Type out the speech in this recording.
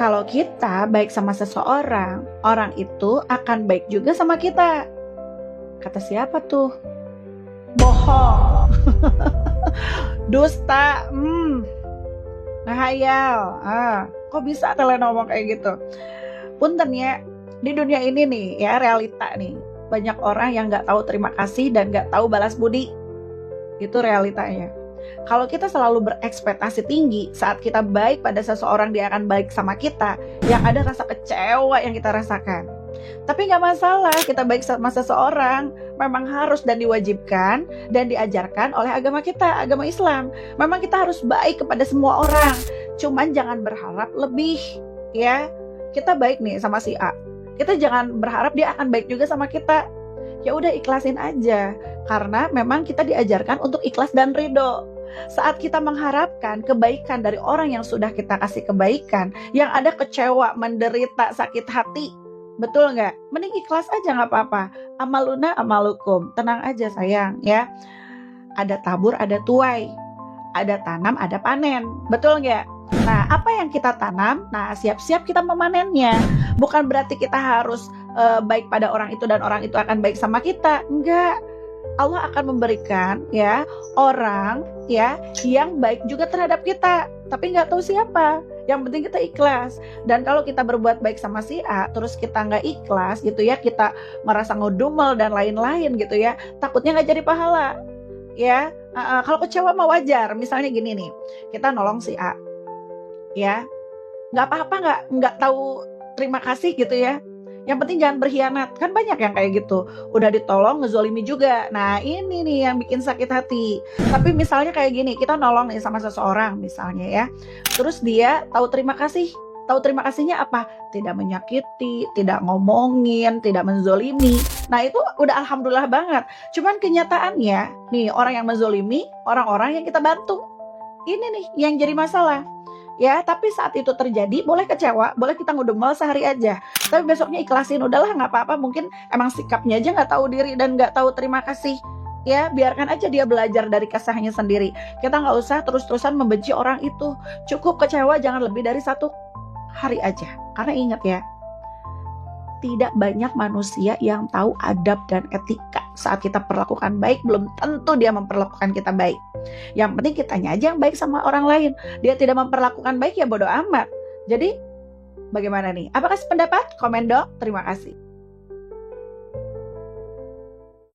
Kalau kita baik sama seseorang, orang itu akan baik juga sama kita. Kata siapa tuh? Bohong. Dusta. Ngehayal. Kok bisa kalian ngomong kayak gitu? Punten ya, di dunia ini nih ya, realita nih, banyak orang yang gak tahu terima kasih dan gak tahu balas budi. Itu realitanya. Kalau kita selalu berekspektasi tinggi saat kita baik pada seseorang, dia akan baik sama kita, yang ada rasa kecewa yang kita rasakan. Tapi gak masalah, kita baik sama seseorang memang harus dan diwajibkan dan diajarkan oleh agama kita, agama Islam. Memang kita harus baik kepada semua orang, cuman jangan berharap lebih. Ya, kita baik nih sama si A, kita jangan berharap dia akan baik juga sama kita. Ya udah, ikhlasin aja, karena memang kita diajarkan untuk ikhlas dan ridho. Saat kita mengharapkan kebaikan dari orang yang sudah kita kasih kebaikan, yang ada kecewa, menderita, sakit hati, betul nggak? Mending ikhlas aja, nggak apa-apa. Amaluna amalukum, tenang aja sayang ya. Ada tabur, ada tuai, ada tanam, ada panen, betul nggak? Nah, apa yang kita tanam, nah siap-siap kita memanennya. Bukan berarti kita harus baik pada orang itu dan orang itu akan baik sama kita, enggak. Allah akan memberikan ya orang ya yang baik juga terhadap kita, tapi nggak tahu siapa. Yang penting kita ikhlas. Dan kalau kita berbuat baik sama si A, terus kita nggak ikhlas gitu ya, kita merasa ngedumel dan lain-lain gitu ya, takutnya nggak jadi pahala. Ya, kalau kecewa mah wajar. Misalnya gini nih, kita nolong si A, ya, nggak apa-apa, nggak tahu terima kasih gitu ya. Yang penting jangan berkhianat. Kan banyak yang kayak gitu, udah ditolong ngezolimi juga. Nah ini nih yang bikin sakit hati. Tapi misalnya kayak gini, kita nolong nih sama seseorang misalnya ya, terus dia tahu terima kasih. Tahu terima kasihnya apa? Tidak menyakiti, tidak ngomongin, tidak menzolimi. Nah itu udah alhamdulillah banget. Cuman kenyataannya nih, orang yang menzolimi orang-orang yang kita bantu. Ini nih yang jadi masalah. Ya, tapi saat itu terjadi, boleh kecewa, boleh kita ngedumel sehari aja, tapi besoknya ikhlasin, udahlah nggak apa-apa, mungkin emang sikapnya aja nggak tahu diri dan nggak tahu terima kasih. Ya, biarkan aja dia belajar dari kesahnya sendiri. Kita nggak usah terus-terusan membenci orang itu. Cukup kecewa, jangan lebih dari 1 hari aja. Karena ingat ya, tidak banyak manusia yang tahu adab dan etika. Saat kita perlakukan baik, belum tentu dia memperlakukan kita baik. Yang penting kitanya aja yang baik sama orang lain. Dia tidak memperlakukan baik, ya bodo amat. Jadi bagaimana nih? Apakah sependapat? Komen dong. Terima kasih.